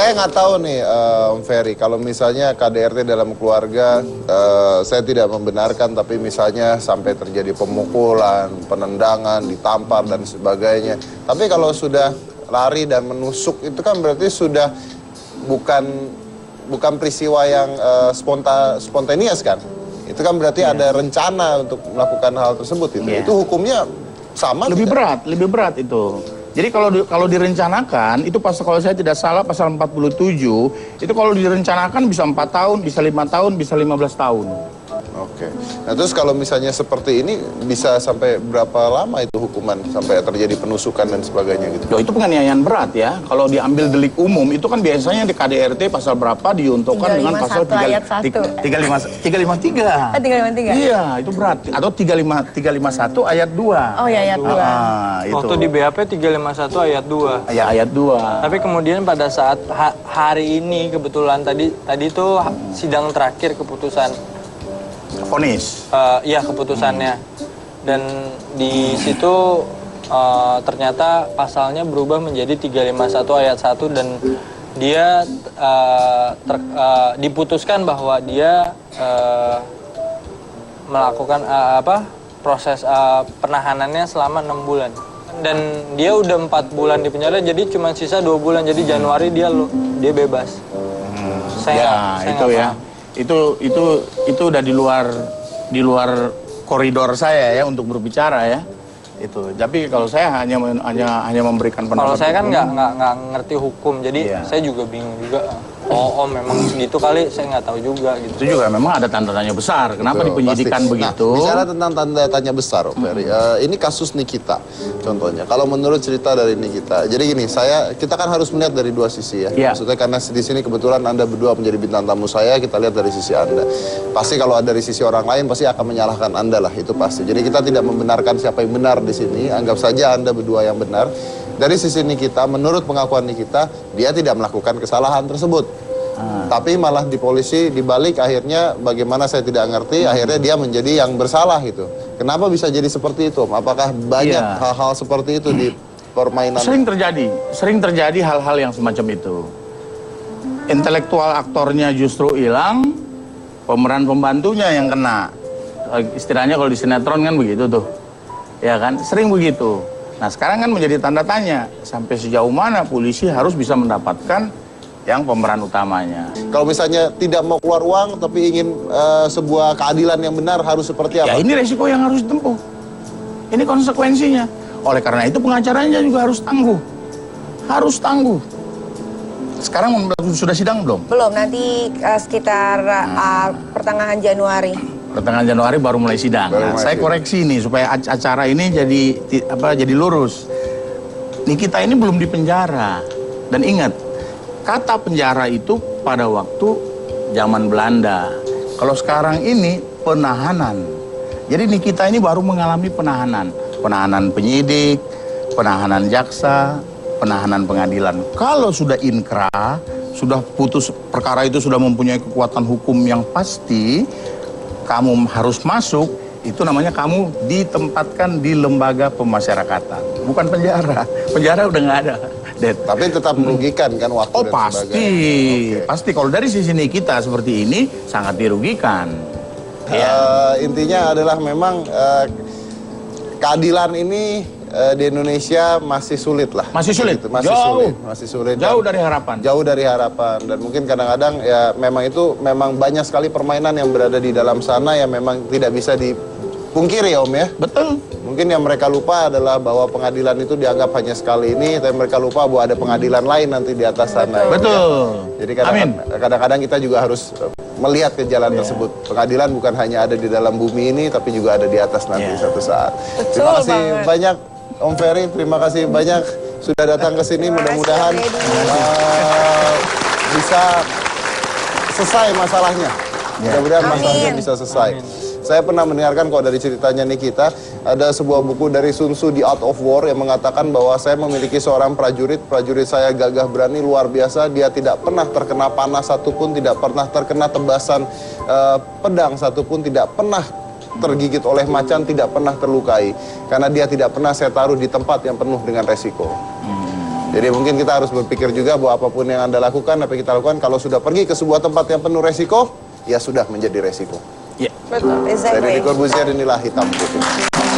Saya nggak tahu nih, Om Ferry, kalau misalnya KDRT dalam keluarga, saya tidak membenarkan, tapi misalnya sampai terjadi pemukulan, penendangan, ditampar, dan sebagainya. Tapi kalau sudah lari dan menusuk, itu kan berarti sudah bukan peristiwa yang spontaneous kan? Itu kan berarti ada rencana untuk melakukan hal tersebut. Itu hukumnya sama? Lebih berat itu. Jadi kalau direncanakan, itu kalau saya tidak salah pasal 47, itu kalau direncanakan bisa 4 tahun, bisa 5 tahun, bisa 15 tahun. Oke. Nah terus kalau misalnya seperti ini, bisa sampai berapa lama itu hukuman? Sampai terjadi penusukan dan sebagainya gitu? Loh, itu penganiayaan berat ya. Kalau diambil delik umum, itu kan biasanya di KDRT pasal berapa diuntukkan dengan pasal 353. 353? Iya, itu berat. Atau 351 ayat 2. Oh ya, ayat 2. Waktu di BAP 351 ayat 2. Ya, ayat 2. Tapi kemudian pada saat hari ini kebetulan tadi itu sidang terakhir keputusan vonis. Iya, keputusannya. Dan di situ ternyata pasalnya berubah menjadi 351 ayat 1 dan dia diputuskan bahwa dia melakukan proses penahanannya selama 6 bulan. Dan dia udah 4 bulan di penjara, jadi cuma sisa 2 bulan. Jadi Januari dia bebas. Saya ya. Itu udah di luar koridor saya ya untuk berbicara ya. Itu. Tapi kalau saya hanya memberikan pendapat. Kalau saya kan nggak ngerti hukum, jadi saya juga bingung juga. Oh memang segitu kali, saya nggak tahu juga gitu. Itu juga memang ada tanda tanya besar. Kenapa di penyidikan begitu? Nah, bicara tentang tanda tanya besar, Om Ferry. Ini kasus Nikita, contohnya. Kalau menurut cerita dari Nikita, jadi gini, kita kan harus melihat dari dua sisi ya. Maksudnya karena di sini kebetulan Anda berdua menjadi bintang tamu saya, kita lihat dari sisi Anda. Pasti kalau dari sisi orang lain pasti akan menyalahkan Anda lah, itu pasti. Jadi kita tidak membenarkan siapa yang benar di sini. Anggap saja Anda berdua yang benar. Dari sisi Nikita, menurut pengakuan Nikita, dia tidak melakukan kesalahan tersebut. Tapi malah di polisi dibalik akhirnya bagaimana saya tidak ngerti, akhirnya dia menjadi yang bersalah gitu. Kenapa bisa jadi seperti itu, Om? Apakah banyak hal-hal seperti itu di permainan? Sering terjadi hal-hal yang semacam itu. Intelektual aktornya justru hilang, pemeran pembantunya yang kena. Istilahnya kalau di sinetron kan begitu tuh. Ya kan, sering begitu. Nah sekarang kan menjadi tanda tanya, sampai sejauh mana polisi harus bisa mendapatkan yang pemeran utamanya. Kalau misalnya tidak mau keluar uang, tapi ingin sebuah keadilan yang benar, harus seperti apa? Ya ini resiko yang harus ditempuh. Ini konsekuensinya. Oleh karena itu pengacaranya juga harus tangguh. Harus tangguh. Sekarang sudah sidang belum? Belum, nanti sekitar pertengahan Januari. Pertengahan Januari baru mulai sidang. Saya koreksi nih supaya acara ini jadi lurus. Nikita ini belum dipenjara. Dan ingat, kata penjara itu pada waktu zaman Belanda. Kalau sekarang ini penahanan. Jadi Nikita ini baru mengalami penahanan. Penahanan penyidik, penahanan jaksa, penahanan pengadilan. Kalau sudah inkrah, sudah putus perkara itu sudah mempunyai kekuatan hukum yang pasti, kamu harus masuk, itu namanya kamu ditempatkan di lembaga pemasyarakatan. Bukan penjara. Penjara udah nggak ada. Tapi tetap merugikan kan waktu dan pasti. sebagainya. Pasti kalau dari sisi kita seperti ini sangat dirugikan. Intinya adalah memang keadilan ini di Indonesia masih sulit lah. Masih sulit. Gitu. Masih sulit. Jauh dari harapan. Jauh dari harapan. Dan mungkin kadang-kadang ya memang banyak sekali permainan yang berada di dalam sana yang memang tidak bisa dipungkiri ya Om ya. Betul. Mungkin yang mereka lupa adalah bahwa pengadilan itu dianggap hanya sekali ini, tapi mereka lupa bahwa ada pengadilan lain nanti di atas sana. Betul. Ya. Jadi kadang-kadang kita juga harus melihat ke jalan tersebut. Pengadilan bukan hanya ada di dalam bumi ini, tapi juga ada di atas nanti suatu saat. Terima kasih banyak Om Ferry, terima kasih banyak sudah datang ke sini. Mudah-mudahan bisa selesai masalahnya. Mudah-mudahan masalahnya bisa selesai. Saya pernah mendengarkan kok dari ceritanya Nikita, ada sebuah buku dari Sun Tzu, The Art of War, yang mengatakan bahwa saya memiliki seorang prajurit saya gagah berani, luar biasa, dia tidak pernah terkena panah satupun, tidak pernah terkena tebasan pedang satupun, tidak pernah tergigit oleh macan, tidak pernah terlukai. Karena dia tidak pernah saya taruh di tempat yang penuh dengan resiko. Jadi mungkin kita harus berpikir juga bahwa apapun yang Anda lakukan, apa yang kita lakukan, kalau sudah pergi ke sebuah tempat yang penuh resiko, ya sudah menjadi resiko. Ya. Betul, Saya exactly. Deddy Corbuzier, inilah Hitam Putih.